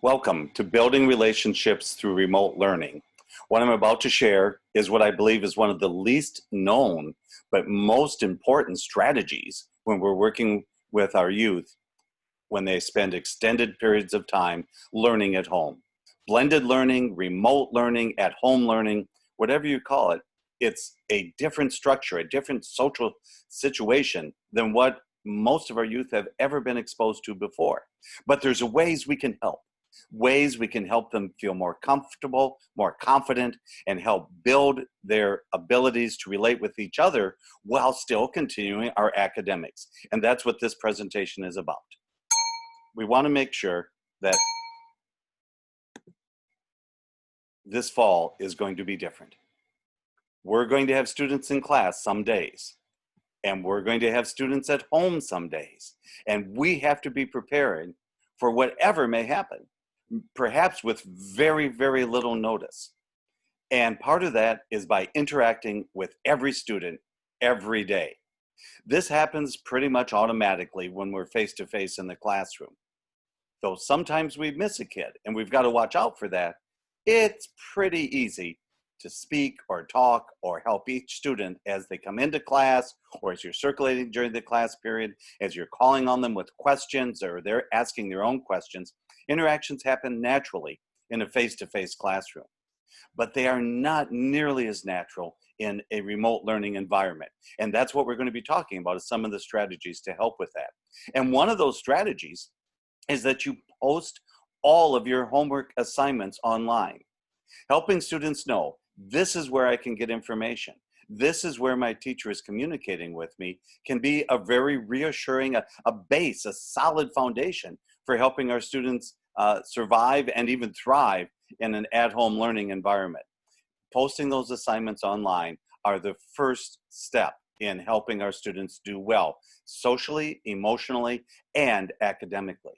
Welcome to Building Relationships Through Remote Learning. What I'm about to share is what I believe is one of the least known but most important strategies when we're working with our youth when they spend extended periods of time learning at home. Blended learning, remote learning, at-home learning, whatever you call it, it's a different structure, a different social situation than what most of our youth have ever been exposed to before. But there's ways we can help. Ways we can help them feel more comfortable, more confident, and help build their abilities to relate with each other while still continuing our academics. And that's what this presentation is about. We want to make sure that this fall is going to be different. We're going to have students in class some days, and we're going to have students at home some days. And we have to be preparing for whatever may happen, perhaps with very, very little notice. And part of that is by interacting with every student every day. This happens pretty much automatically when we're face-to-face in the classroom. Though sometimes we miss a kid, and we've got to watch out for that, it's pretty easy to speak or talk or help each student as they come into class, or as you're circulating during the class period, as you're calling on them with questions or they're asking their own questions. Interactions happen naturally in a face-to-face classroom, but they are not nearly as natural in a remote learning environment. And that's what we're going to be talking about, is some of the strategies to help with that. And one of those strategies is that you post all of your homework assignments online, helping students know this is where I can get information. This is where my teacher is communicating with me, can be a very reassuring, a base, a solid foundation for helping our students survive and even thrive in an at-home learning environment. Posting those assignments online are the first step in helping our students do well, socially, emotionally, and academically.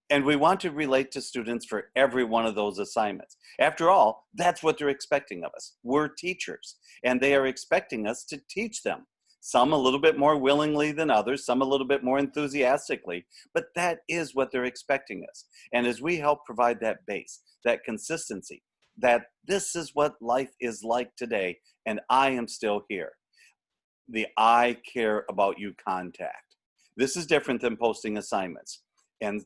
And we want to relate to students for every one of those assignments. After all, that's what they're expecting of us. We're teachers, and they are expecting us to teach them. Some a little bit more willingly than others, some a little bit more enthusiastically, but that is what they're expecting us. And as we help provide that base, that consistency, that this is what life is like today, and I am still here. The I care about you contact. This is different than posting assignments. And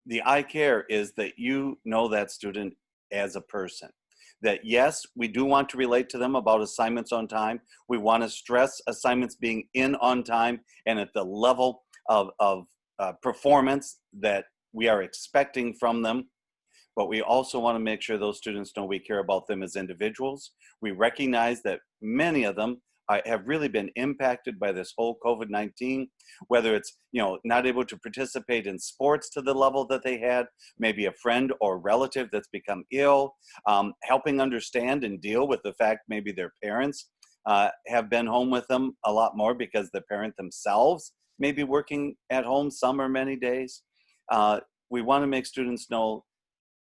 the I care is that you know that student as a person. That yes, we do want to relate to them about assignments on time. We want to stress assignments being in on time and at the level of performance that we are expecting from them. But we also want to make sure those students know we care about them as individuals. We recognize that many of them have really been impacted by this whole COVID-19, whether it's, not able to participate in sports to the level that they had, maybe a friend or relative that's become ill, helping understand and deal with the fact maybe their parents have been home with them a lot more because the parent themselves may be working at home some or many days. We want to make students know,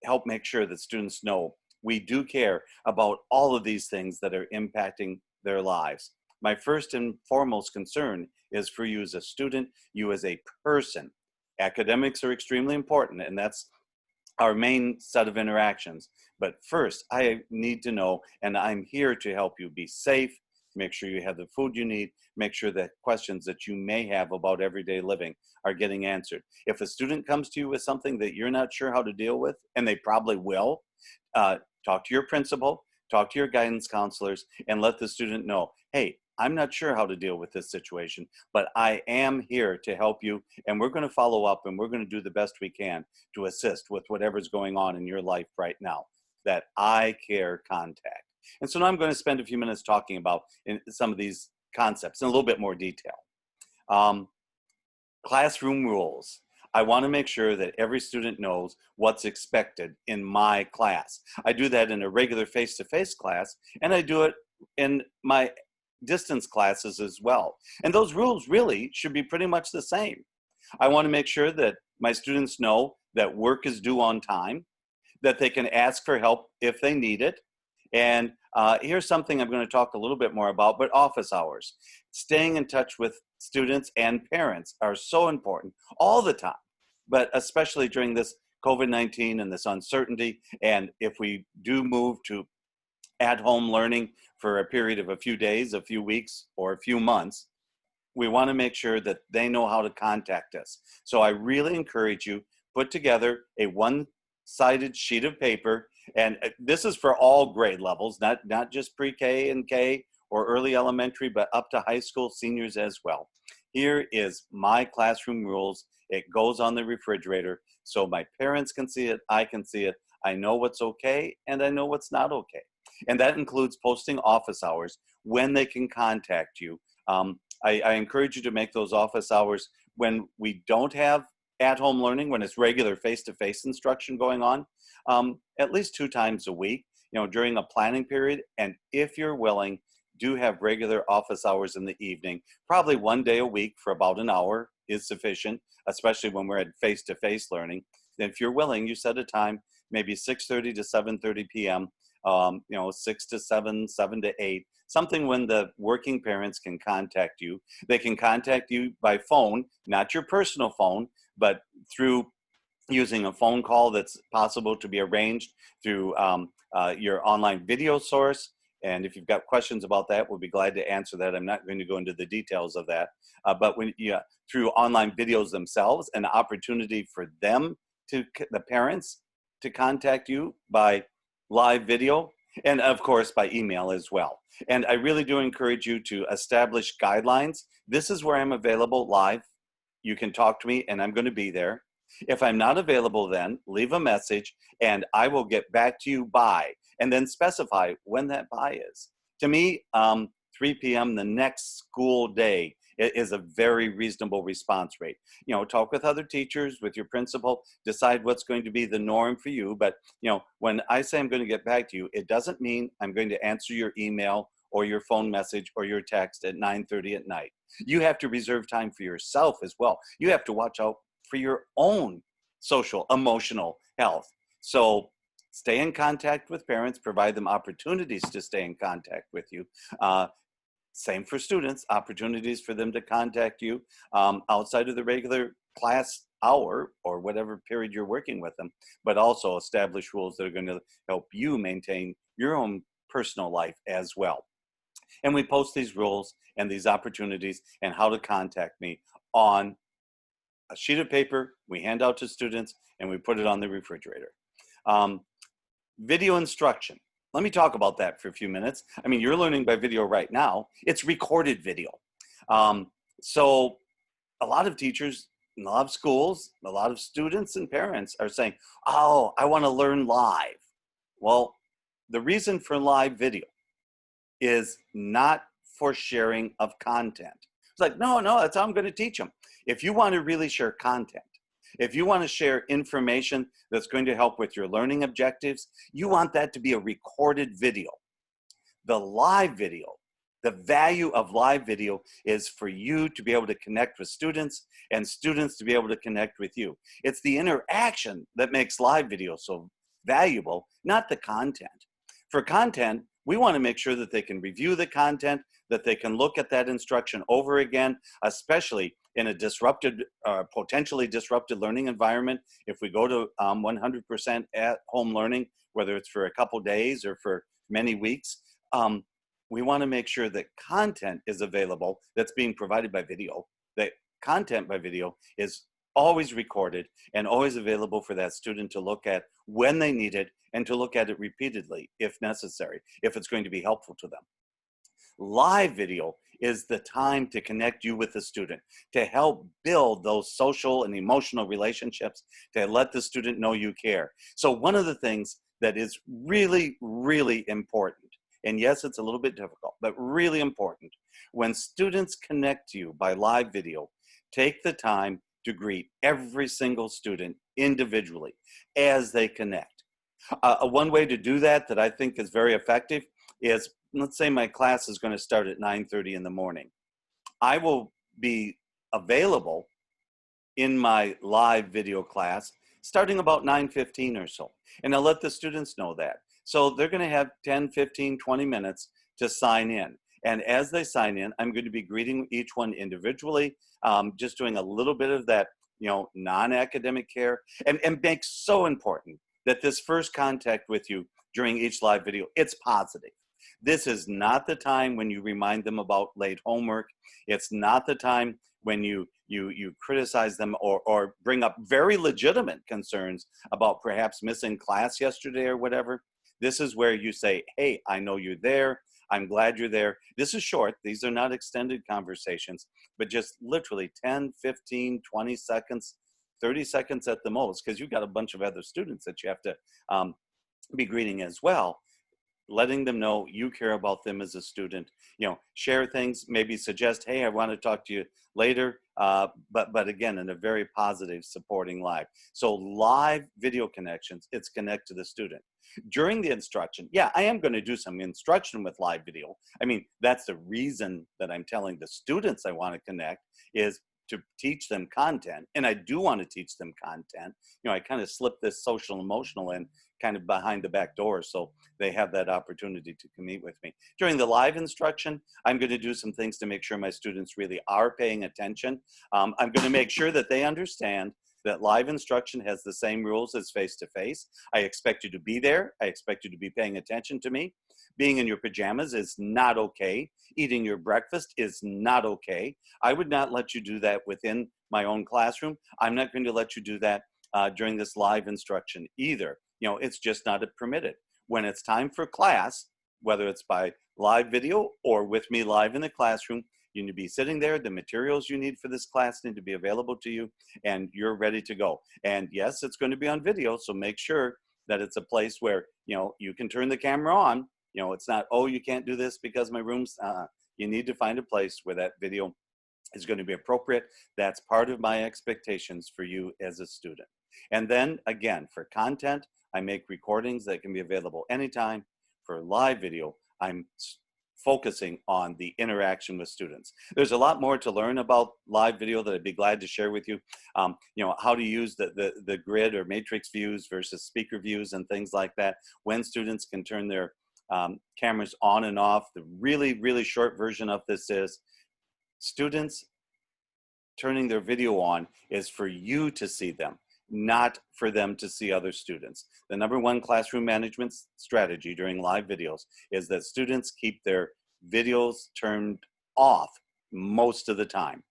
help make sure that students know we do care about all of these things that are impacting their lives. My first and foremost concern is for you as a student, you as a person. Academics are extremely important, and that's our main set of interactions. But first, I need to know, and I'm here to help you be safe, make sure you have the food you need, make sure that questions that you may have about everyday living are getting answered. If a student comes to you with something that you're not sure how to deal with, and they probably will, talk to your principal, talk to your guidance counselors, and let the student know, hey, I'm not sure how to deal with this situation, but I am here to help you, and we're going to follow up, and we're going to do the best we can to assist with whatever's going on in your life right now. That I care contact. And so now I'm going to spend a few minutes talking about some of these concepts in a little bit more detail. Classroom rules. I want to make sure that every student knows what's expected in my class. I do that in a regular face-to-face class, and I do it in my distance classes as well. And those rules really should be pretty much the same. I want to make sure that my students know that work is due on time, that they can ask for help if they need it. And here's something I'm going to talk a little bit more about, but office hours. Staying in touch with students and parents are so important all the time, but especially during this COVID-19 and this uncertainty. And if we do move to at-home learning for a period of a few days, a few weeks, or a few months, we want to make sure that they know how to contact us. So I really encourage you, put together a one-sided sheet of paper, and this is for all grade levels, not just pre-K and K or early elementary, but up to high school seniors as well. Here is my classroom rules. It goes on the refrigerator so my parents can see it, I can see it. I know what's okay and I know what's not okay. And that includes posting office hours, when they can contact you. I encourage you to make those office hours when we don't have at-home learning, when it's regular face-to-face instruction going on, at least 2 times a week, during a planning period. And if you're willing, do have regular office hours in the evening. Probably 1 day a week for about an hour is sufficient, especially when we're at face-to-face learning. Then if you're willing, you set a time, maybe 6:30 to 7:30 p.m., 6 to 7, 7 to 8, something when the working parents can contact you. They can contact you by phone, not your personal phone, but through using a phone call that's possible to be arranged through your online video source. And if you've got questions about that, we'll be glad to answer that. I'm not going to go into the details of that. But when through online videos themselves, an opportunity for them, the parents, to contact you by live video, and of course by email as well. And I really do encourage you to establish guidelines. This is where I'm available live. You can talk to me and I'm going to be there. If I'm not available, then leave a message and I will get back to you by, and then specify when that by is. To me, 3 p.m. the next school day is a very reasonable response rate. Talk with other teachers, with your principal, decide what's going to be the norm for you. But when I say I'm going to get back to you, it doesn't mean I'm going to answer your email or your phone message or your text at 9:30 at night. You have to reserve time for yourself as well. You have to watch out for your own social, emotional health. So stay in contact with parents, provide them opportunities to stay in contact with you. Same for students, opportunities for them to contact you outside of the regular class hour or whatever period you're working with them, but also establish rules that are going to help you maintain your own personal life as well. And we post these rules and these opportunities and how to contact me on a sheet of paper we hand out to students, and we put it on the refrigerator. Video instruction. Let me talk about that for a few minutes. I mean, you're learning by video right now. It's recorded video. So a lot of teachers, in a lot of schools, a lot of students and parents are saying, oh, I want to learn live. Well, the reason for live video is not for sharing of content. It's like, no, that's how I'm going to teach them. If you want to really share content, if you want to share information that's going to help with your learning objectives, you want that to be a recorded video. The live video, the value of live video is for you to be able to connect with students and students to be able to connect with you. It's the interaction that makes live video so valuable, not the content. For content, we want to make sure that they can review the content, that they can look at that instruction over again, especially in a disrupted, potentially disrupted learning environment. If we go to 100% at home learning, whether it's for a couple days or for many weeks, we want to make sure that content is available that's being provided by video, that content by video is always recorded and always available for that student to look at when they need it and to look at it repeatedly if necessary, if it's going to be helpful to them. Live video is the time to connect you with the student, to help build those social and emotional relationships, to let the student know you care. So one of the things that is really, really important, and yes, it's a little bit difficult, but really important, when students connect to you by live video, take the time to greet every single student individually as they connect. One way to do that I think is very effective is, let's say my class is going to start at 9:30 in the morning. I will be available in my live video class starting about 9:15 or so. And I'll let the students know that. So they're going to have 10, 15, 20 minutes to sign in. And as they sign in, I'm going to be greeting each one individually, just doing a little bit of that, non-academic care, and make so important that this first contact with you during each live video, it's positive. This is not the time when you remind them about late homework. It's not the time when you criticize them or bring up very legitimate concerns about perhaps missing class yesterday or whatever. This is where you say, hey, I know you're there. I'm glad you're there. This is short. These are not extended conversations, but just literally 10, 15, 20 seconds, 30 seconds at the most, because you've got a bunch of other students that you have to be greeting as well. Letting them know you care about them as a student, share things, maybe suggest, hey, I want to talk to you later, but again, in a very positive, supporting live. So live video connections, it's connect to the student. During the instruction, yeah, I am going to do some instruction with live video. I mean, that's the reason that I'm telling the students I want to connect is to teach them content. And I do want to teach them content. I kind of slip this social emotional in kind of behind the back door, so they have that opportunity to meet with me. During the live instruction, I'm going to do some things to make sure my students really are paying attention. I'm going to make sure that they understand that live instruction has the same rules as face-to-face. I expect you to be there. I expect you to be paying attention to me. Being in your pajamas is not okay. Eating your breakfast is not okay. I would not let you do that within my own classroom. I'm not going to let you do that during this live instruction either. It's just not permitted. When it's time for class, whether it's by live video or with me live in the classroom, you need to be sitting there. The materials you need for this class need to be available to you, and you're ready to go. And yes, it's going to be on video, so make sure that it's a place where, you can turn the camera on. It's not, oh, you can't do this because my room's, you need to find a place where that video is going to be appropriate. That's part of my expectations for you as a student. And then again, for content, I make recordings that can be available anytime. For live video, I'm focusing on the interaction with students. There's a lot more to learn about live video that I'd be glad to share with you. How to use the grid or matrix views versus speaker views and things like that. When students can turn their cameras on and off. The really, really short version of this is students turning their video on is for you to see them, not for them to see other students. The #1 classroom management strategy during live videos is that students keep their videos turned off most of the time.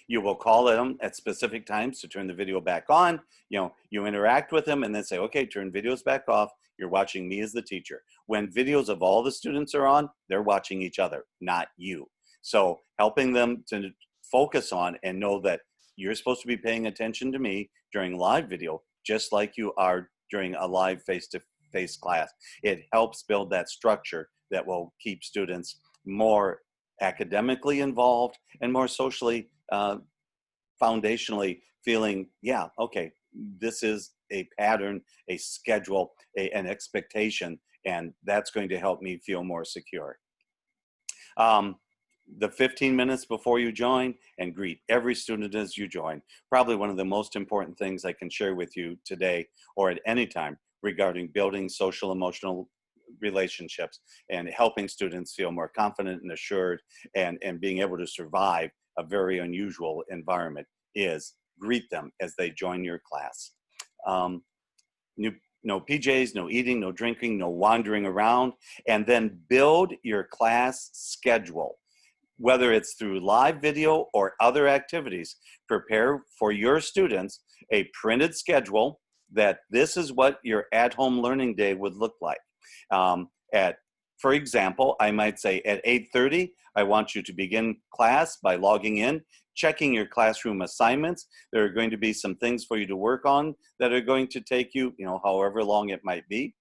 You will call them at specific times to turn the video back on. You interact with them and then say, okay, turn videos back off. You're watching me as the teacher. When videos of all the students are on, they're watching each other, not you. So helping them to focus on and know that you're supposed to be paying attention to me during live video, just like you are during a live face-to-face class. It helps build that structure that will keep students more academically involved and more socially, foundationally feeling, yeah, okay, this is a pattern, a schedule, an expectation, and that's going to help me feel more secure. The 15 minutes before you join, and greet every student as you join. Probably one of the most important things I can share with you today or at any time regarding building social emotional relationships and helping students feel more confident and assured and being able to survive a very unusual environment is greet them as they join your class. No PJs, no eating, no drinking, no wandering around, and then build your class schedule. Whether it's through live video or other activities, prepare for your students a printed schedule that this is what your at-home learning day would look like. For example, I might say at 8:30, I want you to begin class by logging in, checking your classroom assignments. There are going to be some things for you to work on that are going to take you, however long it might be.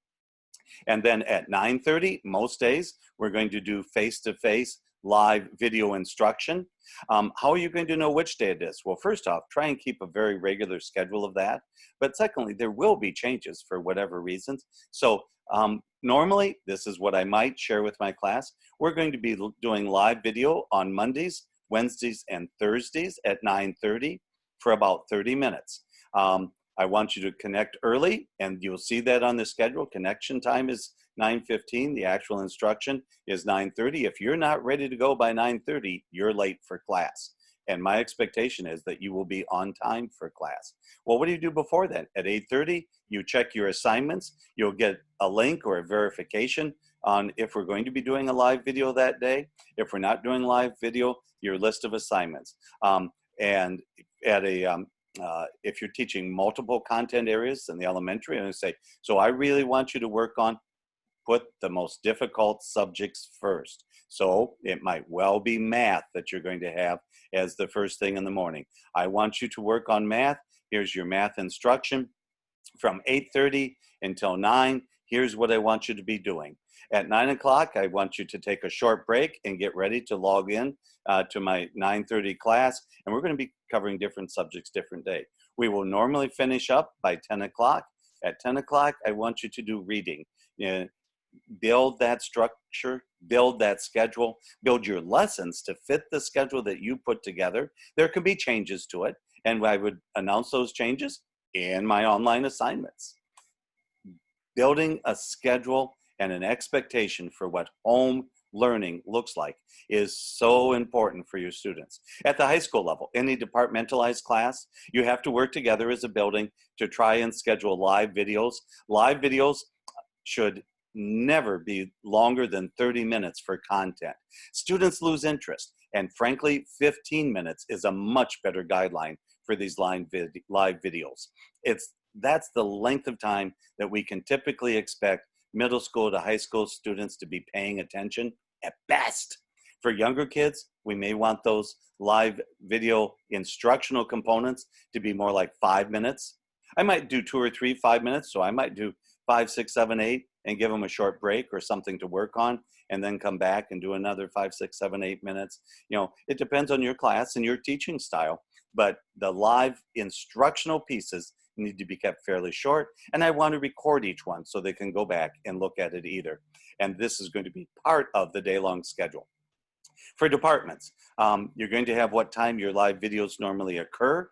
And then at 9:30, most days, we're going to do face-to-face live video instruction. How are you going to know which day it is? Well, first off, try and keep a very regular schedule of that. But secondly, there will be changes for whatever reasons. So normally, this is what I might share with my class. We're going to be doing live video on Mondays, Wednesdays, and Thursdays at 9:30 for about 30 minutes. I want you to connect early, and you'll see that on the schedule. Connection time is 9:15. The actual instruction is 9:30. If you're not ready to go by 9:30, you're late for class. And my expectation is that you will be on time for class. Well, what do you do before then? At 8:30, you check your assignments. You'll get a link or a verification on if we're going to be doing a live video that day. If we're not doing live video, your list of assignments. And at if you're teaching multiple content areas in the elementary, and I say, so I really want you to work on, put the most difficult subjects first. So it might well be math that you're going to have as the first thing in the morning. I want you to work on math. Here's your math instruction. From 8:30 until 9, here's what I want you to be doing. At 9 o'clock, I want you to take a short break and get ready to log in to my 9:30 class. And we're going to be covering different subjects, different day. We will normally finish up by 10 o'clock. At 10 o'clock, I want you to do reading. Build that structure, build that schedule, build your lessons to fit the schedule that you put together. There could be changes to it, and I would announce those changes in my online assignments. Building a schedule and an expectation for what home learning looks like is so important for your students. At the high school level, any departmentalized class, you have to work together as a building to try and schedule live videos. Live videos should never be longer than 30 minutes for content. Students lose interest, and frankly, 15 minutes is a much better guideline for these live videos. That's the length of time that we can typically expect middle school to high school students to be paying attention at best. For younger kids, we may want those live video instructional components to be more like 5 minutes. I might do 2 or 3 5 minutes, so I might do 5, 6, 7, 8 and give them a short break or something to work on, and then come back and do another 5, 6, 7, 8 minutes. It depends on your class and your teaching style, but the live instructional pieces need to be kept fairly short, and I want to record each one so they can go back and look at it either. And this is going to be part of the day-long schedule. For departments, you're going to have what time your live videos normally occur,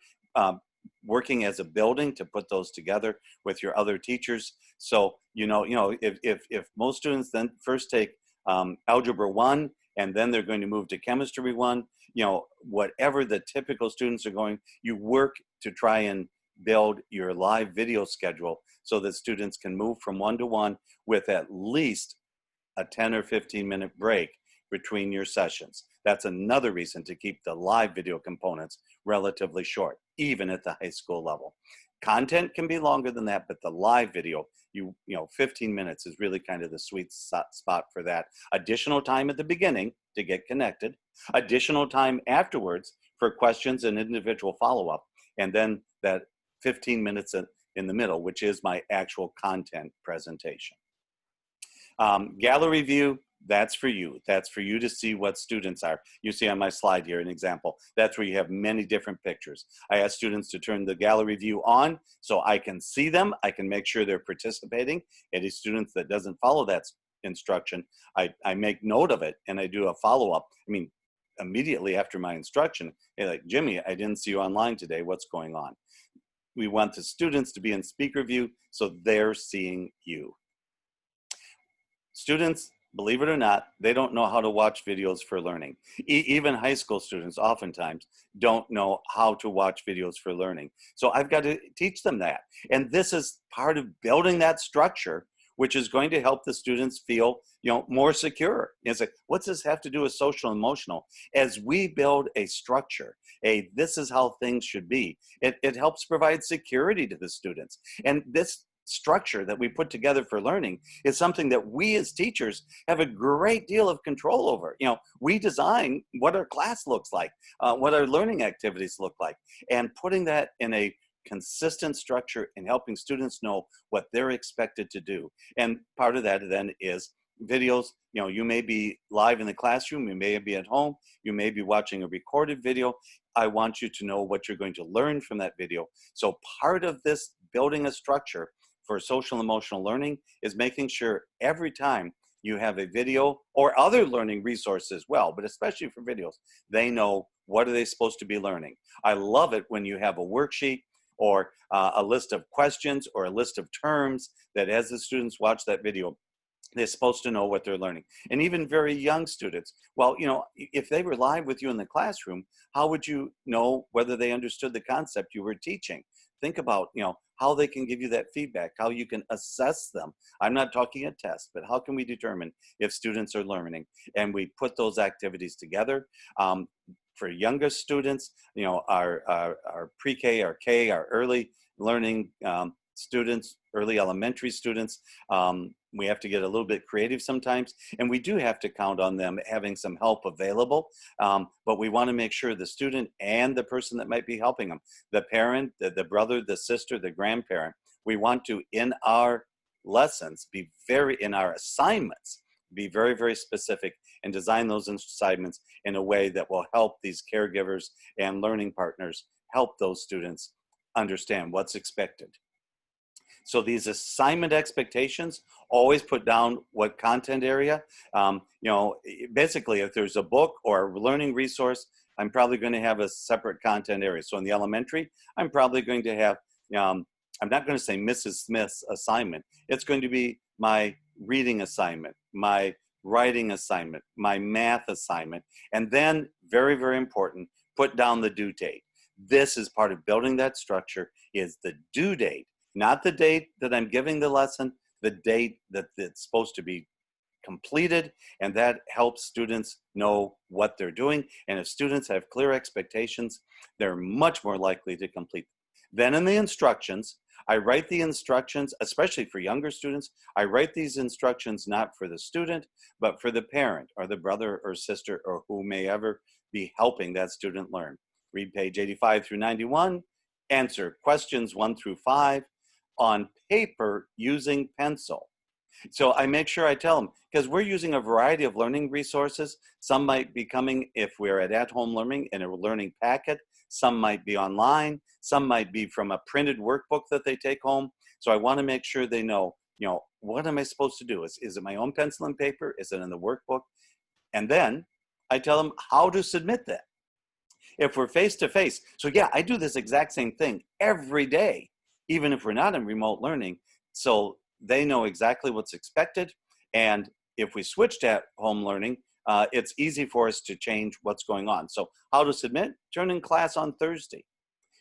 working as a building to put those together with your other teachers. So, if most students then first take Algebra 1, and then they're going to move to Chemistry 1, whatever the typical students are going, you work to try and build your live video schedule so that students can move from 1 to 1 with at least a 10 or 15-minute break between your sessions. That's another reason to keep the live video components relatively short, even at the high school level. Content can be longer than that, but the live video, 15 minutes is really kind of the sweet spot for that. Additional time at the beginning to get connected, additional time afterwards for questions and individual follow-up, and then that 15 minutes in the middle, which is my actual content presentation. Gallery view, that's for you. That's for you to see what students are. You see on my slide here an example. That's where you have many different pictures. I ask students to turn the gallery view on so I can see them. I can make sure they're participating. Any students that doesn't follow that instruction, I make note of it and I do a follow-up. Immediately after my instruction, hey, like, Jimmy, I didn't see you online today. What's going on? We want the students to be in speaker view so they're seeing you. Students, believe it or not, they don't know how to watch videos for learning. Even high school students oftentimes don't know how to watch videos for learning. So I've got to teach them that. And this is part of building that structure, which is going to help the students feel, more secure. It's like, what's this have to do with social and emotional? As we build a structure, this is how things should be, it helps provide security to the students. And this structure that we put together for learning is something that we as teachers have a great deal of control over. We design what our class looks like, what our learning activities look like, and putting that in a consistent structure and helping students know what they're expected to do. And part of that then is videos. You may be live in the classroom, you may be at home, you may be watching a recorded video. I want you to know what you're going to learn from that video. So part of this building a structure for social and emotional learning is making sure every time you have a video or other learning resources as well, but especially for videos, they know what are they supposed to be learning. I love it when you have a worksheet or a list of questions or a list of terms that as the students watch that video, They're supposed to know what they're learning. And even very young students, well, you know, if they were live with you in the classroom, how would you know whether they understood the concept you were teaching? Think about, you know, how they can give you that feedback, how you can assess them. I'm not talking a test, but how can we determine if students are learning? And we put those activities together. For younger students, you know, our pre-K, our K, our early learning students, early elementary students, we have to get a little bit creative sometimes, and we do have to count on them having some help available, but we want to make sure the student and the person that might be helping them, the parent, the brother, the sister, the grandparent, we want to, in our lessons, in our assignments, be very, very specific and design those assignments in a way that will help these caregivers and learning partners help those students understand what's expected. So these assignment expectations, always put down what content area. You know, basically, if there's a book or a learning resource, I'm probably going to have a separate content area. So in the elementary, I'm probably going to have, I'm not going to say Mrs. Smith's assignment. It's going to be my reading assignment, my writing assignment, my math assignment, and then, very, very important, put down the due date. This is part of building that structure, is the due date. Not the date that I'm giving the lesson, the date that it's supposed to be completed, and that helps students know what they're doing. And if students have clear expectations, they're much more likely to complete. Then in the instructions, I write the instructions, especially for younger students, I write these instructions not for the student, but for the parent or the brother or sister or who may ever be helping that student learn. Read page 85 through 91, answer questions 1 through 5, on paper using pencil. So I make sure I tell them, because we're using a variety of learning resources. Some might be coming, if we're at-home learning, in a learning packet. Some might be online. Some might be from a printed workbook that they take home. So I want to make sure they know, you know, what am I supposed to do? Is it my own pencil and paper? Is it in the workbook? And then I tell them how to submit that. If we're face-to-face, so yeah, I do this exact same thing every day, even if we're not in remote learning, so they know exactly what's expected. And if we switch to home learning, it's easy for us to change what's going on. So how to submit? Turn in class on Thursday.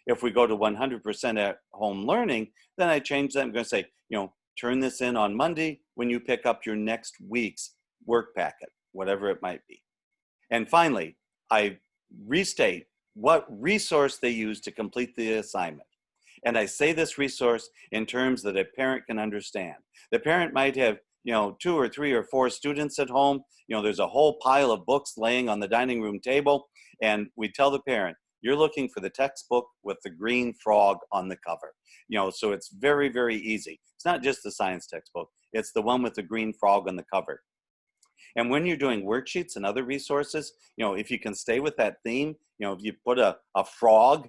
If we go to 100% at home learning, then I change that. I'm going to say, you know, turn this in on Monday when you pick up your next week's work packet, whatever it might be. And finally, I restate what resource they use to complete the assignment. And I say this resource in terms that a parent can understand. The parent might have, you know, 2 or 3 or 4 students at home. You know, there's a whole pile of books laying on the dining room table. And we tell the parent, you're looking for the textbook with the green frog on the cover. You know, so it's very, very easy. It's not just the science textbook. It's the one with the green frog on the cover. And when you're doing worksheets and other resources, you know, if you can stay with that theme, you know, if you put a frog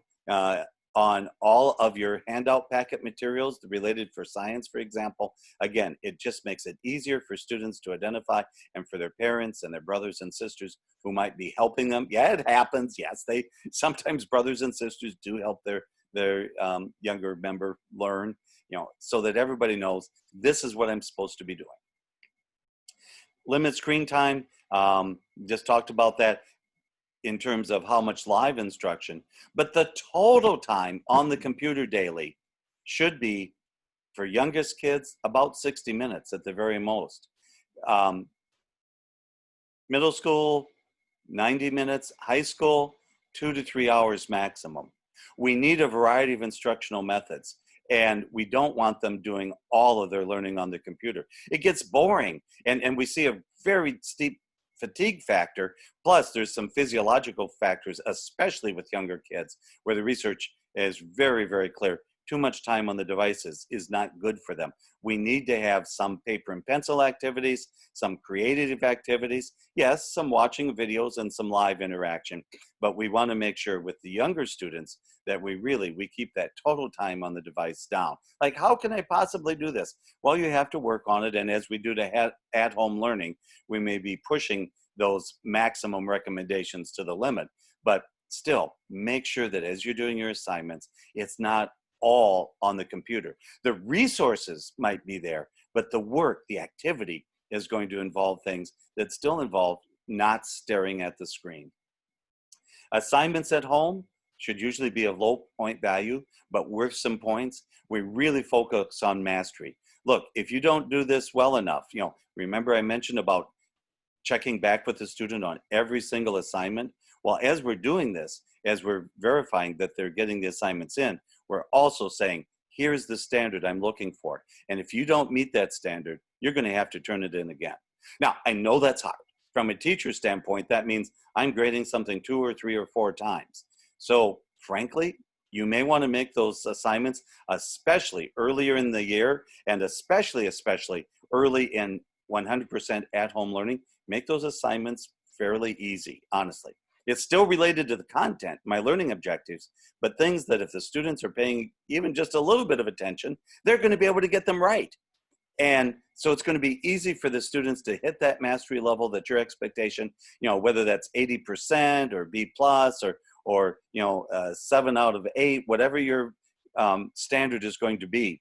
on all of your handout packet materials related for science, for example, again, it just makes it easier for students to identify, and for their parents and their brothers and sisters who might be helping them. Yeah, it happens. Yes, sometimes brothers and sisters do help their younger member learn, you know, so that everybody knows this is what I'm supposed to be doing. Limit screen time, just talked about that in terms of how much live instruction, but the total time on the computer daily should be, for youngest kids, about 60 minutes at the very most. Middle school, 90 minutes, high school, 2 to 3 hours maximum. We need a variety of instructional methods, and we don't want them doing all of their learning on the computer. It gets boring, and we see a very steep fatigue factor. Plus, there's some physiological factors, especially with younger kids, where the research is very, very clear. Too much time on the devices is not good for them. We need to have some paper and pencil activities, some creative activities, yes, some watching videos and some live interaction, but we want to make sure with the younger students that we keep that total time on the device down. Like, how can I possibly do this? Well, you have to work on it, and as we do to at-home learning, we may be pushing those maximum recommendations to the limit, but still make sure that as you're doing your assignments, it's not all on the computer. The resources might be there, but the work, the activity is going to involve things that still involve not staring at the screen. Assignments at home should usually be a low point value, but worth some points. We really focus on mastery. Look, if you don't do this well enough, remember I mentioned about checking back with the student on every single assignment? Well, as we're doing this, as we're verifying that they're getting the assignments in, we're also saying, here's the standard I'm looking for. And if you don't meet that standard, you're going to have to turn it in again. Now, I know that's hard. From a teacher standpoint, that means I'm grading something 2 or 3 or 4 times. So frankly, you may want to make those assignments, especially earlier in the year, and especially early in 100% at-home learning, make those assignments fairly easy, honestly. It's still related to the content, my learning objectives, but things that if the students are paying even just a little bit of attention, they're going to be able to get them right. And so it's going to be easy for the students to hit that mastery level that your expectation, whether that's 80% or B plus or 7 out of 8, whatever your standard is going to be,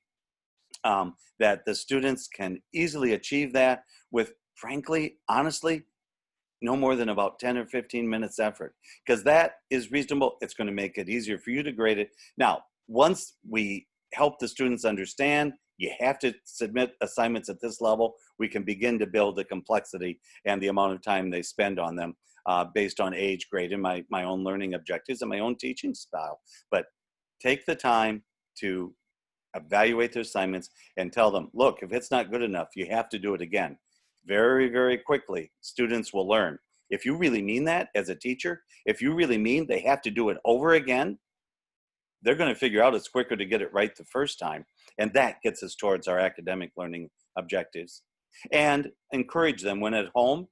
that the students can easily achieve that with, frankly, honestly, no more than about 10 or 15 minutes effort, because that is reasonable. It's going to make it easier for you to grade it. Now, once we help the students understand you have to submit assignments at this level, we can begin to build the complexity and the amount of time they spend on them based on age, grade, and my own learning objectives and my own teaching style. But take the time to evaluate their assignments and tell them, look, if it's not good enough, you have to do it again. Very, very quickly, students will learn. If you really mean that as a teacher, if you really mean they have to do it over again, they're going to figure out it's quicker to get it right the first time. And that gets us towards our academic learning objectives. And encourage them when at home,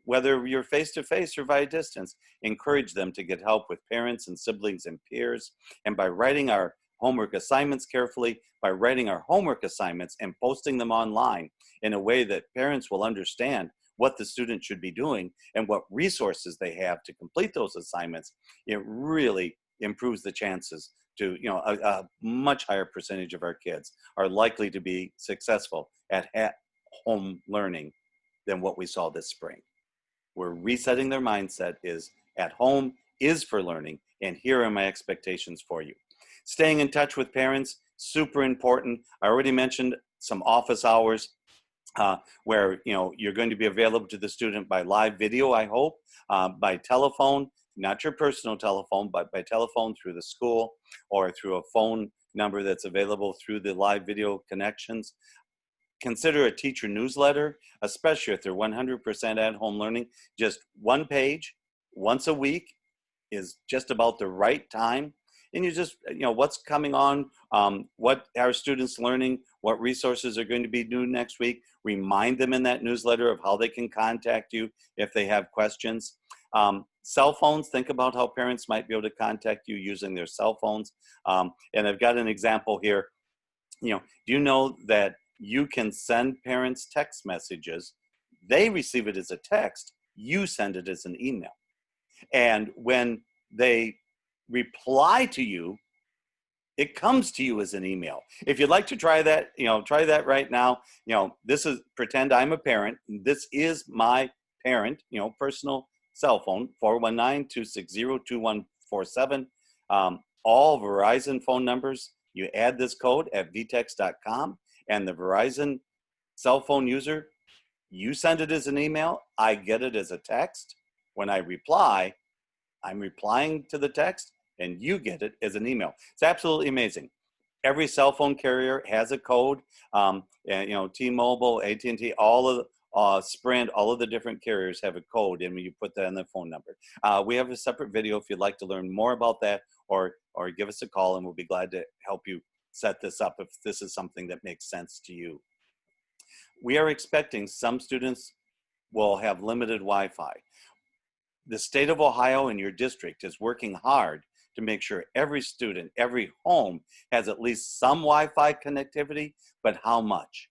whether you're face-to-face or via distance, encourage them to get help with parents and siblings and peers. And by writing our homework assignments carefully, by writing our homework assignments and posting them online in a way that parents will understand what the student should be doing and what resources they have to complete those assignments, it really improves the chances to, a much higher percentage of our kids are likely to be successful at home learning than what we saw this spring. We're resetting their mindset is at home is for learning, and here are my expectations for you. Staying in touch with parents, super important. I already mentioned some office hours where you're going to be available to the student by live video, I hope, by telephone, not your personal telephone, but by telephone through the school or through a phone number that's available through the live video connections. Consider a teacher newsletter, especially if they're 100% at home learning. Just one page once a week is just about the right time. And you just, what's coming on, what our students learning, what resources are going to be due next week. Remind them in that newsletter of how they can contact you if they have questions. Cell phones, think about how parents might be able to contact you using their cell phones. And I've got an example here. Do you know that you can send parents text messages? They receive it as a text. You send it as an email. And when they reply to you, it comes to you as an email. If you'd like to try that, try that right now. This is, pretend I'm a parent. This is my parent, personal cell phone, 419-260-2147. All Verizon phone numbers, you add this code at vtex.com, and the Verizon cell phone user, you send it as an email, I get it as a text. When I reply, I'm replying to the text, and you get it as an email. It's absolutely amazing. Every cell phone carrier has a code. And, T-Mobile, AT&T, all of Sprint, all of the different carriers have a code, and you put that in the phone number. We have a separate video if you'd like to learn more about that, or give us a call, and we'll be glad to help you set this up if this is something that makes sense to you. We are expecting some students will have limited Wi-Fi. The state of Ohio and your district is working hard to make sure every student, every home has at least some Wi-Fi connectivity, but how much?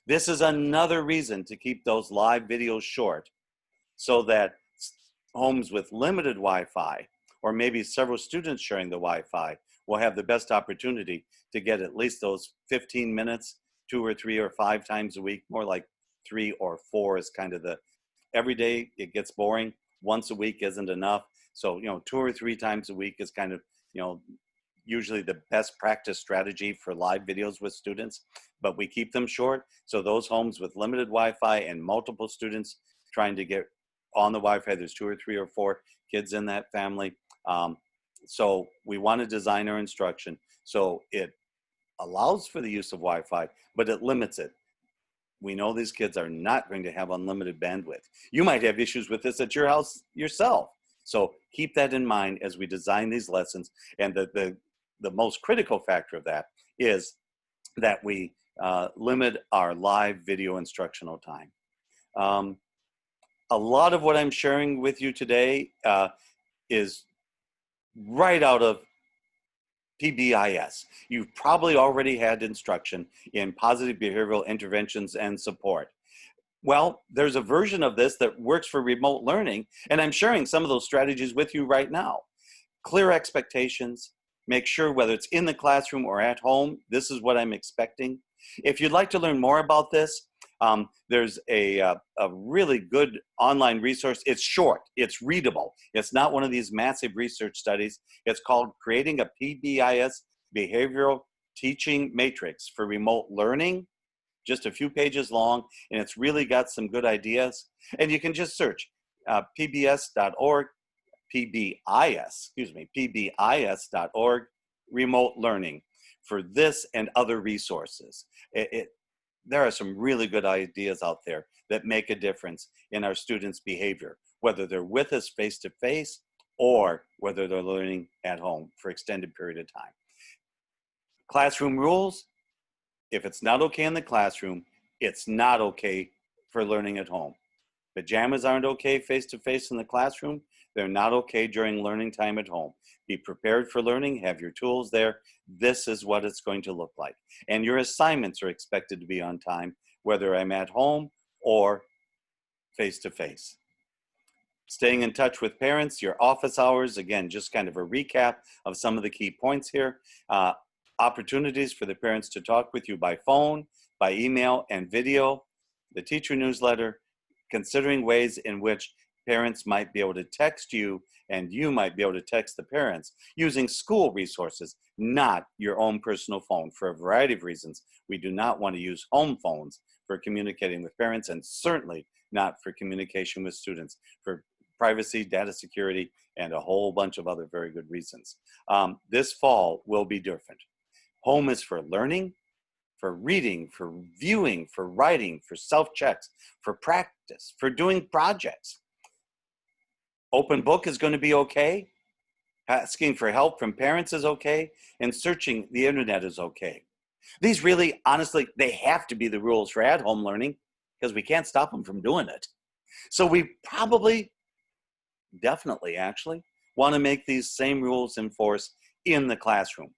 This is another reason to keep those live videos short so that homes with limited Wi-Fi, or maybe several students sharing the Wi-Fi, will have the best opportunity to get at least those 15 minutes, 2 or 3 or 5 times a week, more like 3 or 4 is kind of the, every day it gets boring. Once a week isn't enough. So, 2 or 3 times a week is kind of, usually the best practice strategy for live videos with students, but we keep them short. So those homes with limited Wi-Fi and multiple students trying to get on the Wi-Fi, there's 2 or 3 or 4 kids in that family. So we want to design our instruction so it allows for the use of Wi-Fi, but it limits it. We know these kids are not going to have unlimited bandwidth. You might have issues with this at your house yourself. So keep that in mind as we design these lessons. And the most critical factor of that is that we limit our live video instructional time. A lot of what I'm sharing with you today is right out of PBIS. You've probably already had instruction in positive behavioral interventions and support. Well, there's a version of this that works for remote learning, and I'm sharing some of those strategies with you right now. Clear expectations, make sure whether it's in the classroom or at home, this is what I'm expecting. If you'd like to learn more about this, there's a really good online resource. It's short, it's readable. It's not one of these massive research studies. It's called Creating a PBIS Behavioral Teaching Matrix for Remote Learning. Just a few pages long, and it's really got some good ideas. And you can just search pbis.org, PBIS.org, remote learning for this and other resources. There are some really good ideas out there that make a difference in our students' behavior, whether they're with us face-to-face or whether they're learning at home for extended period of time. Classroom rules: if it's not okay in the classroom, it's not okay for learning at home. Pajamas aren't okay face-to-face in the classroom. They're not okay during learning time at home. Be prepared for learning, have your tools there. This is what it's going to look like. And your assignments are expected to be on time, whether I'm at home or face-to-face. Staying in touch with parents, your office hours, again, just kind of a recap of some of the key points here. Opportunities for the parents to talk with you by phone, by email and video, the teacher newsletter, considering ways in which parents might be able to text you and you might be able to text the parents using school resources, not your own personal phone, for a variety of reasons. We do not want to use home phones for communicating with parents, and certainly not for communication with students, for privacy, data security, and a whole bunch of other very good reasons. This fall will be different. Home is for learning, for reading, for viewing, for writing, for self-checks, for practice, for doing projects. Open book is going to be okay. Asking for help from parents is okay. And searching the internet is okay. These really, honestly, they have to be the rules for at-home learning because we can't stop them from doing it. So we probably, definitely actually, want to make these same rules in force in the classroom.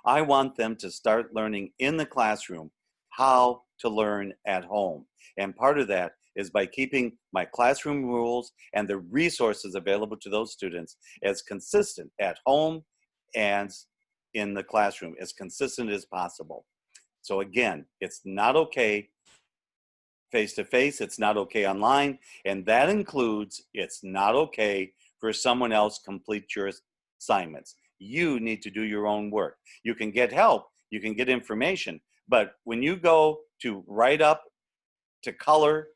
I want them to start learning in the classroom how to learn at home. And part of that is by keeping my classroom rules and the resources available to those students as consistent at home and in the classroom, as consistent as possible. So again, it's not okay face-to-face, it's not okay online, and that includes it's not okay for someone else complete your assignments. You need to do your own work. You can get help, you can get information, but when you go to write up, to color,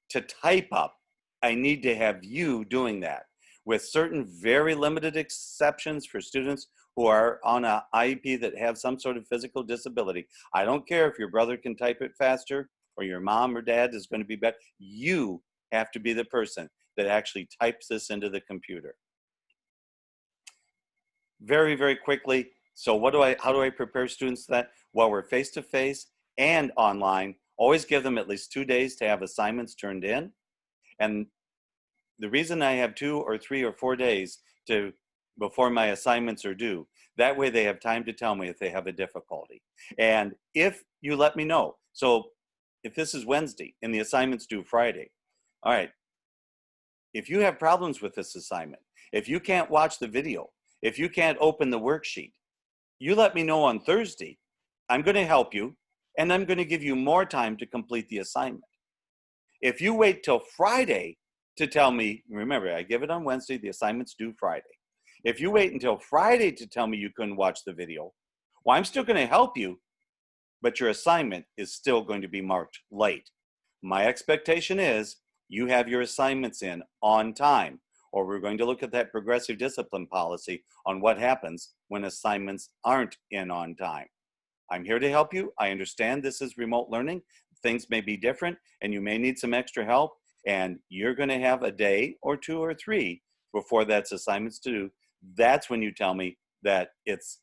to type up, I need to have you doing that, with certain very limited exceptions for students who are on an IEP that have some sort of physical disability. I don't care if your brother can type it faster or your mom or dad is going to be better. You have to be the person that actually types this into the computer. Very, very quickly. So how do I prepare students for that? Well, we're face-to-face and online. Always give them at least 2 days to have assignments turned in. And the reason I have 2 or 3 or 4 days before my assignments are due, that way they have time to tell me if they have a difficulty. And if you let me know, so if this is Wednesday and the assignment's due Friday, all right, if you have problems with this assignment, if you can't watch the video, if you can't open the worksheet, you let me know on Thursday. I'm going to help you, and I'm going to give you more time to complete the assignment. If you wait till Friday to tell me, remember, I give it on Wednesday, the assignment's due Friday. If you wait until Friday to tell me you couldn't watch the video, well, I'm still going to help you, but your assignment is still going to be marked late. My expectation is you have your assignments in on time, or we're going to look at that progressive discipline policy on what happens when assignments aren't in on time. I'm here to help you. I understand this is remote learning. Things may be different and you may need some extra help, and you're going to have a day or 2 or 3 before that's assignments to do. That's when you tell me that it's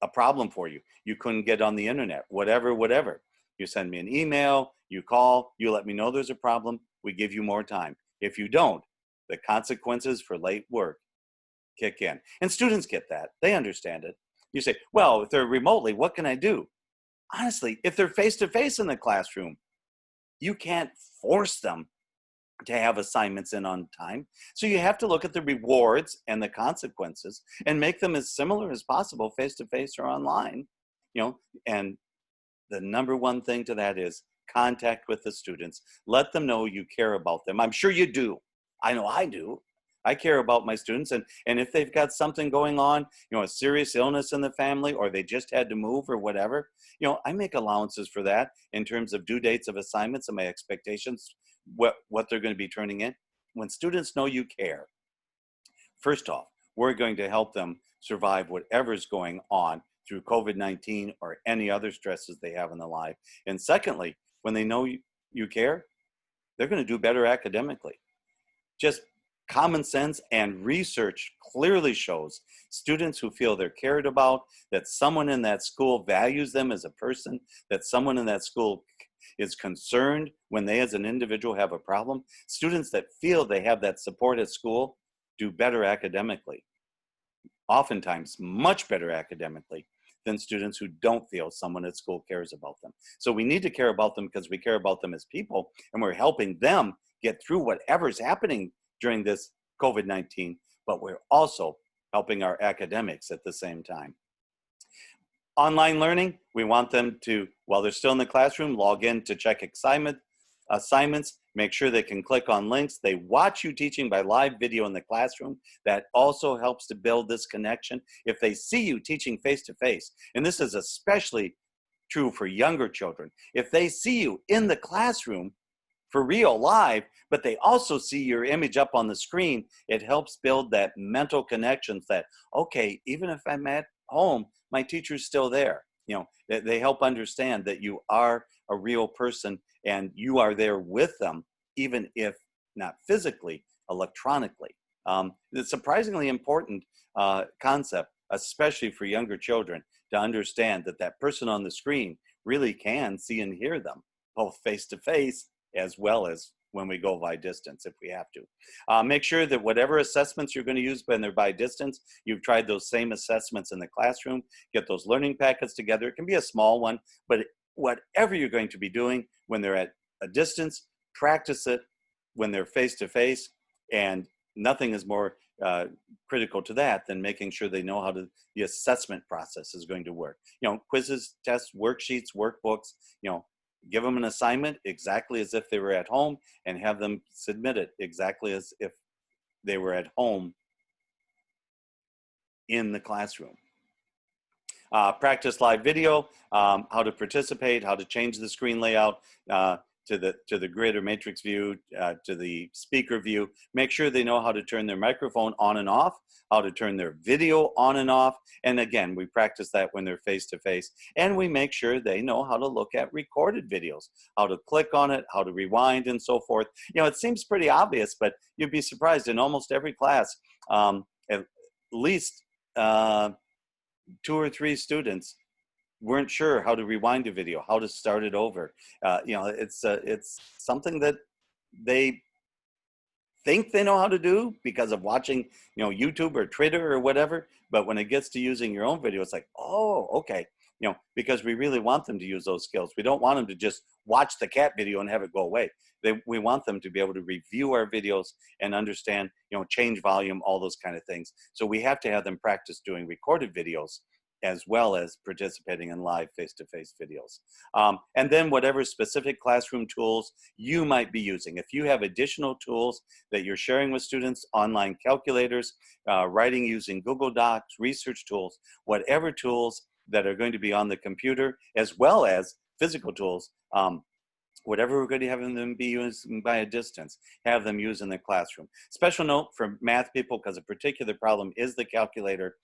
a problem for you. You couldn't get on the internet, whatever. You send me an email, you call, you let me know there's a problem, we give you more time. If you don't, the consequences for late work kick in. And students get that. They understand it. You say, well, if they're remotely, what can I do? Honestly, if they're face-to-face in the classroom, you can't force them to have assignments in on time. So you have to look at the rewards and the consequences and make them as similar as possible, face-to-face or online. And the number one thing to that is contact with the students. Let them know you care about them. I'm sure you do. I know I do. I care about my students, and if they've got something going on, a serious illness in the family, or they just had to move or whatever, I make allowances for that in terms of due dates of assignments and my expectations, what they're going to be turning in. When students know you care, first off, we're going to help them survive whatever's going on through COVID-19 or any other stresses they have in their life. And secondly, when they know you care, they're going to do better academically. Just common sense and research clearly shows students who feel they're cared about, that someone in that school values them as a person, that someone in that school is concerned when they as an individual have a problem. Students that feel they have that support at school do better academically, oftentimes much better academically than students who don't feel someone at school cares about them. So we need to care about them because we care about them as people, and we're helping them get through whatever's happening during this COVID-19, but we're also helping our academics at the same time. Online learning, we want them to, while they're still in the classroom, log in to check assignments, make sure they can click on links. They watch you teaching by live video in the classroom. That also helps to build this connection. If they see you teaching face-to-face, and this is especially true for younger children, if they see you in the classroom for real live, but they also see your image up on the screen, it helps build that mental connections that, okay, even if I'm at home, my teacher's still there. They help understand that you are a real person and you are there with them, even if not physically, electronically. It's a surprisingly important concept, especially for younger children, to understand that that person on the screen really can see and hear them, both face-to-face as well as when we go by distance if we have to. Make sure that whatever assessments you're going to use when they're by distance, you've tried those same assessments in the classroom. Get those learning packets together. It can be a small one, but whatever you're going to be doing when they're at a distance, practice it when they're face-to-face, and nothing is more critical to that than making sure they know how the assessment process is going to work. Quizzes, tests, worksheets, workbooks, give them an assignment exactly as if they were at home and have them submit it exactly as if they were at home in the classroom. Practice live video, how to participate, how to change the screen layout to the grid or matrix view, to the speaker view. Make sure they know how to turn their microphone on and off, how to turn their video on and off. And again, we practice that when they're face-to-face. And we make sure they know how to look at recorded videos, how to click on it, how to rewind, and so forth. It seems pretty obvious, but you'd be surprised in almost every class, at least 2 or 3 students weren't sure how to rewind a video, how to start it over. It's something that they think they know how to do because of watching, YouTube or Twitter or whatever. But when it gets to using your own video, it's like, oh, okay. Because we really want them to use those skills. We don't want them to just watch the cat video and have it go away. We want them to be able to review our videos and understand, change volume, all those kind of things. So we have to have them practice doing recorded videos as well as participating in live face-to-face videos. And then whatever specific classroom tools you might be using. If you have additional tools that you're sharing with students, online calculators, writing using Google Docs, research tools, whatever tools that are going to be on the computer, as well as physical tools, whatever we're going to have them be using by a distance, have them use in the classroom. Special note for math people, because a particular problem is the calculator.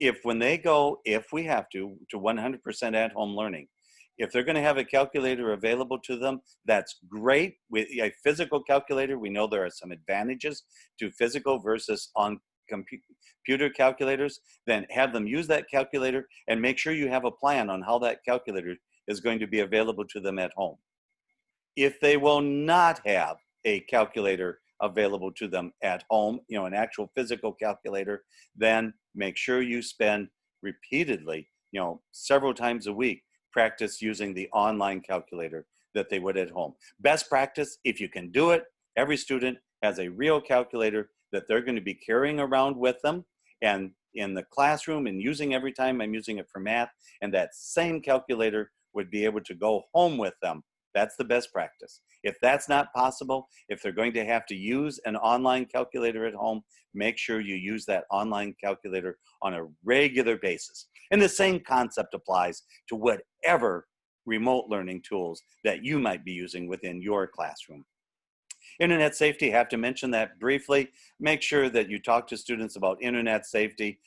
If when they go, if we have to 100% at home learning, if they're going to have a calculator available to them, that's great. With a physical calculator, we know there are some advantages to physical versus on computer calculators. Then have them use that calculator and make sure you have a plan on how that calculator is going to be available to them at home. If they will not have a calculator available to them at home, an actual physical calculator, then make sure you spend repeatedly, several times a week, practice using the online calculator that they would at home. Best practice, if you can do it, every student has a real calculator that they're going to be carrying around with them and in the classroom and using every time. I'm using it for math, and that same calculator would be able to go home with them. That's the best practice. If that's not possible, if they're going to have to use an online calculator at home, make sure you use that online calculator on a regular basis. And the same concept applies to whatever remote learning tools that you might be using within your classroom. Internet safety, I have to mention that briefly. Make sure that you talk to students about internet safety.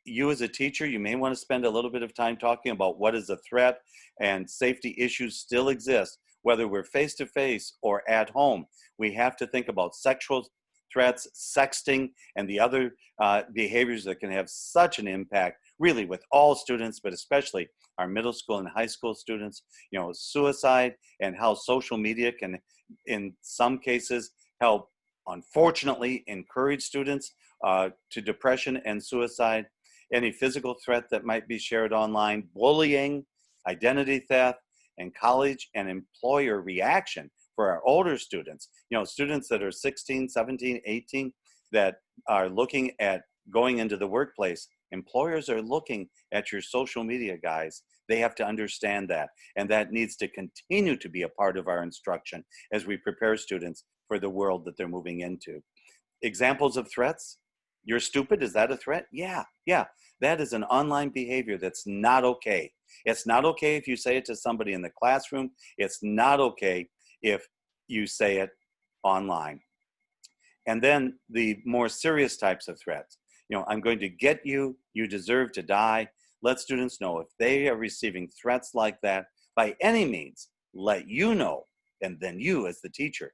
You as a teacher, you may want to spend a little bit of time talking about what is a threat, and safety issues still exist, whether we're face-to-face or at home. We have to think about sexual threats, sexting, and the other behaviors that can have such an impact, really with all students, but especially our middle school and high school students. Suicide, and how social media can, in some cases, help, unfortunately, encourage students to depression and suicide. Any physical threat that might be shared online, bullying, identity theft, and college and employer reaction for our older students. Students that are 16, 17, 18 that are looking at going into the workplace. Employers are looking at your social media, guys. They have to understand that, and that needs to continue to be a part of our instruction as we prepare students for the world that they're moving into. Examples of threats. You're stupid, is that a threat? Yeah. That is an online behavior that's not okay. It's not okay if you say it to somebody in the classroom. It's not okay if you say it online. And then the more serious types of threats. I'm going to get you, you deserve to die. Let students know if they are receiving threats like that, by any means, let you know. And then you, as the teacher,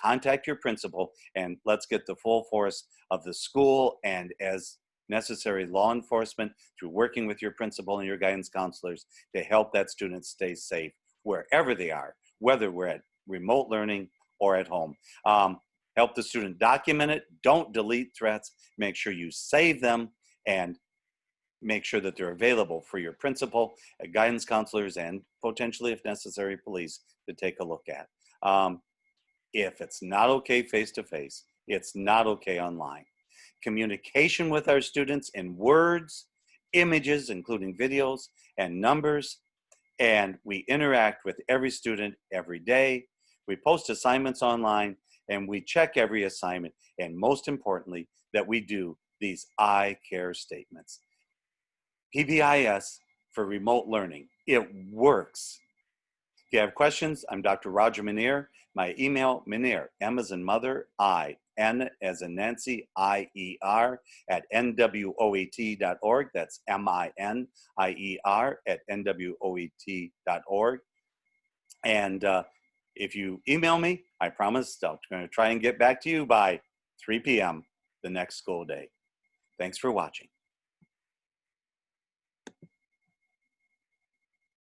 contact your principal, and let's get the full force of the school, and as necessary, law enforcement, through working with your principal and your guidance counselors to help that student stay safe wherever they are, whether we're at remote learning or at home. Help the student document it. Don't delete threats. Make sure you save them, and make sure that they're available for your principal, guidance counselors, and potentially, if necessary, police to take a look at. If it's not okay face-to-face, it's not okay online. Communication with our students in words, images, including videos and numbers, and we interact with every student every day. We post assignments online, and we check every assignment, and most importantly, that we do these I care statements. PBIS for remote learning. It works. If you have questions, I'm Dr. Roger Minier. My email, Minier, M as in mother, I, N as in Nancy, I-E-R, at NWOET.org. That's M-I-N-I-E-R at NWOET.org. And if you email me, I promise I'm going to try and get back to you by 3 p.m. the next school day. Thanks for watching.